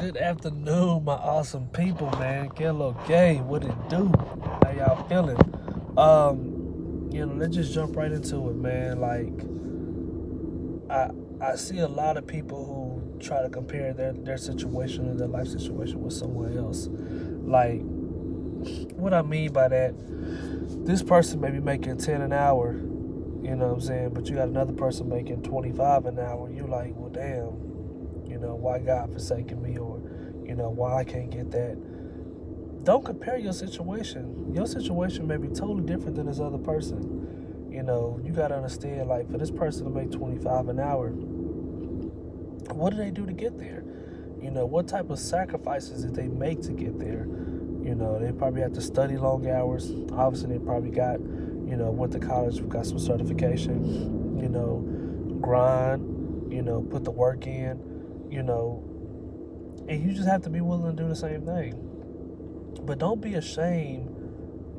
Good afternoon, my awesome people, man. Kello Gay, what it do? How y'all feeling? Let's just jump right into it, man. Like, I see a lot of people who try to compare their situation or their life situation with someone else. Like, what I mean by that, this person may be making 10 an hour, you know what I'm saying? But you got another person making 25 an hour. You like, well, damn, why God forsaken me, or, why I can't get that. Don't compare your situation. Your situation may be totally different than this other person. You got to understand, like, for this person to make 25 an hour, what do they do to get there? What type of sacrifices did they make to get there? They probably have to study long hours. Obviously, they probably went to college, got some certification, grind, put the work in, and you just have to be willing to do the same thing. But don't be ashamed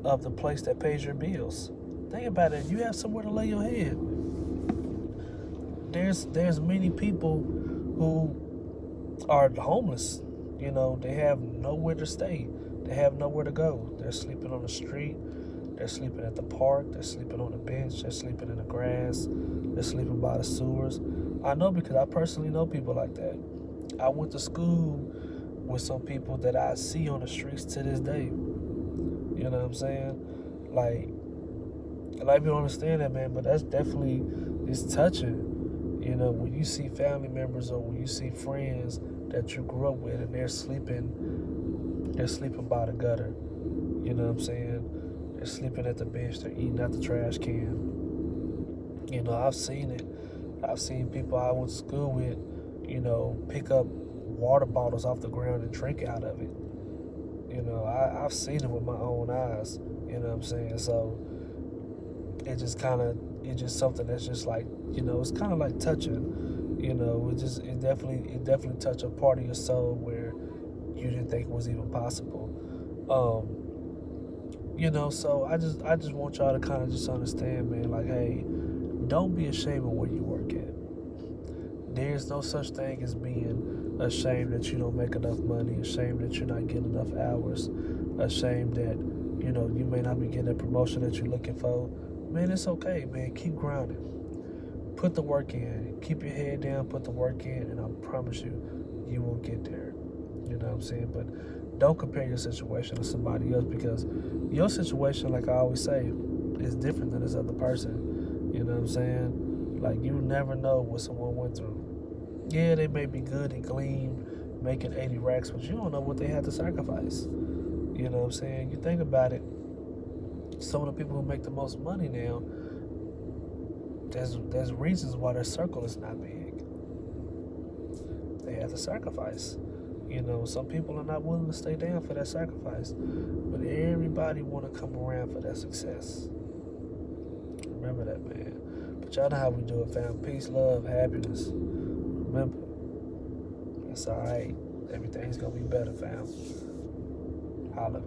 of the place that pays your bills. Think about it. You have somewhere to lay your head. There's many people who are homeless. They have nowhere to stay. They have nowhere to go. They're sleeping on the street. They're sleeping at the park. They're sleeping on the bench. They're sleeping in the grass. They're sleeping by the sewers. I know because I personally know people like that. I went to school with some people that I see on the streets to this day. You know what I'm saying? Like, a lot of people don't understand that, man, but that's definitely, it's touching. When you see family members or when you see friends that you grew up with and they're sleeping by the gutter. You know what I'm saying? They're sleeping at the bench. They're eating out the trash can. I've seen it. I've seen people I went to school with, pick up water bottles off the ground and drink out of it. I've seen it with my own eyes. You know what I'm saying? So it's just something that's just like, it's kind of like touching. It definitely touched a part of your soul where you didn't think was even possible. So I just want y'all to kind of just understand, man, like, hey, don't be ashamed of where you work at. There's no such thing as being ashamed that you don't make enough money, ashamed that you're not getting enough hours, ashamed that, you may not be getting the promotion that you're looking for. Man, it's okay, man. Keep grinding. Put the work in. Keep your head down, put the work in, and I promise you will get there. You know what I'm saying? But don't compare your situation to somebody else, because your situation, like I always say, is different than this other person. You know what I'm saying? Like, you never know what someone went through. Yeah, they may be good and clean, making 80 racks, but you don't know what they had to sacrifice. You know what I'm saying? You think about it, some of the people who make the most money now, there's reasons why their circle is not big. They have to sacrifice. Some people are not willing to stay down for that sacrifice, but everybody want to come around for that success. Remember that, man. But y'all know how we do it, fam. Peace, love, happiness. Remember, it's all right. Everything's gonna be better, fam. Holla.